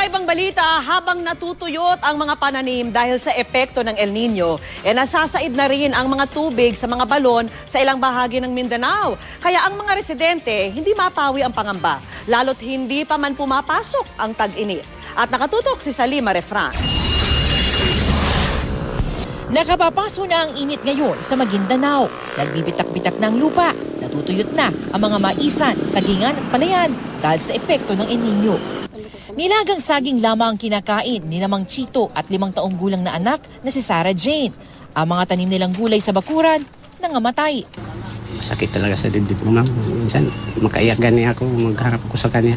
Sa ibang balita, habang natutuyot ang mga pananim dahil sa epekto ng El Nino, nasasaid na rin ang mga tubig sa mga balon sa ilang bahagi ng Mindanao. Kaya ang mga residente, hindi mapawi ang pangamba, lalo't hindi pa man pumapasok ang tag-init. At nakatutok si Salima Refran. Nakapapaso na ang init ngayon sa Maguindanao. Nagbibitak-bitak ng lupa. Natutuyot na ang mga maisan, sagingan at palayan dahil sa epekto ng El Nino. Nilagang saging lamang ang kinakain ni Namang Chito at 5 taong gulang na anak na si Sarah Jane. Ang mga tanim nilang gulay sa bakuran nangamatay. Masakit talaga sa dibdib ko, ma'am. Minsan makaiyak gani ako, magharap ako sa kanya.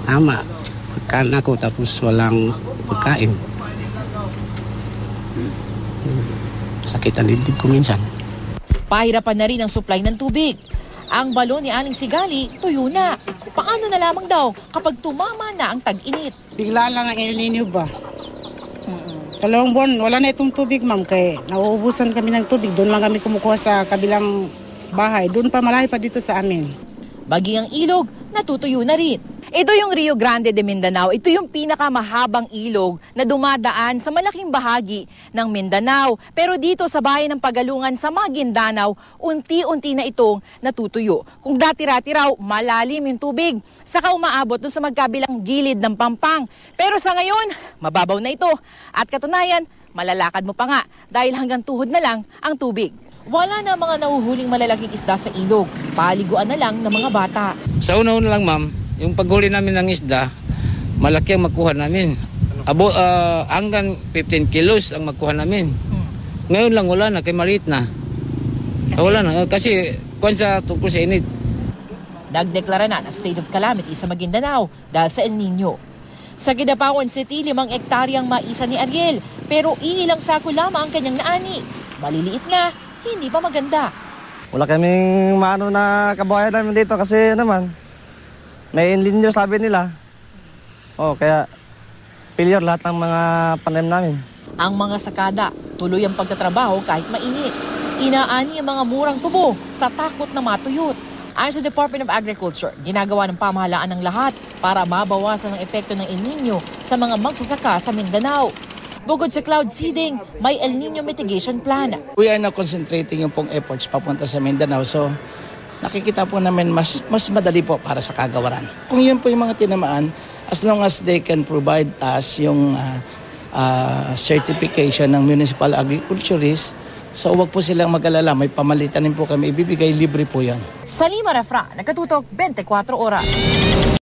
Ama, pagkaan ako tapos walang pagkain. Sakit ang dibdib ko minsan. Pahirapan na rin ang supply ng tubig. Ang balon ni Aling Sigali tuyo na. Paano na lamang daw kapag tumama na ang tag-init? Bigla lang ang El Nino ba? 2 buwan, wala na itong tubig, ma'am. Kaya nauubusan kami ng tubig. Doon lang kami kumukuha sa kabilang bahay. Doon pa malayo pa dito sa amin. Baging ang ilog, natutuyo na rin. Ito yung Rio Grande de Mindanao. Ito yung pinakamahabang ilog na dumadaan sa malaking bahagi ng Mindanao. Pero dito sa bayan ng Pagalungan sa Maguindanao, unti-unti na itong natutuyo. Kung dati-rati raw, malalim yung tubig. Saka umaabot dun sa magkabilang gilid ng Pampang. Pero sa ngayon, mababaw na ito. At katunayan, malalakad mo pa nga dahil hanggang tuhod na lang ang tubig. Wala na mga nahuhuling malalaking isda sa ilog. Paliguan na lang ng mga bata. Sa una-una lang, ma'am, yung paghuli namin ng isda, malaki ang makuha namin. Hanggang 15 kilos ang makuha namin. Ngayon lang wala na, kay maliit na. Wala na, kasi kung sa tungkol sa init. Nagdeklara na ng state of calamity sa Maguindanao dahil sa El Nino. Sa Kidapawan City, 5 ektaryang maisa ni Ariel, pero iilang sako lamang ang kanyang naani. Maliliit na, hindi pa maganda. Wala kaming maano na kabuhayan namin dito kasi naman, may El Nino sabi nila. Kaya failure lahat ng mga panem namin. Ang mga sakada, tuloy ang pagtatrabaho kahit mainit. Inaani ang mga murang tubo sa takot na matuyot. Ayon sa Department of Agriculture, ginagawa ng pamahalaan ng lahat para mabawasan ang epekto ng El Nino sa mga magsasaka sa Mindanao. Bukod sa cloud seeding, may El Nino mitigation plan. We are now concentrating yung pong efforts papunta sa Mindanao. So nakikita po namin mas madali po para sa kagawaran. Kung yun po yung mga tinamaan, as long as they can provide us yung certification ng municipal agriculturist, so wag po silang mag-alala, may pamalitan din po kami ibibigay, libre po yan. Salima Refran, Nakatutok, 24 Oras.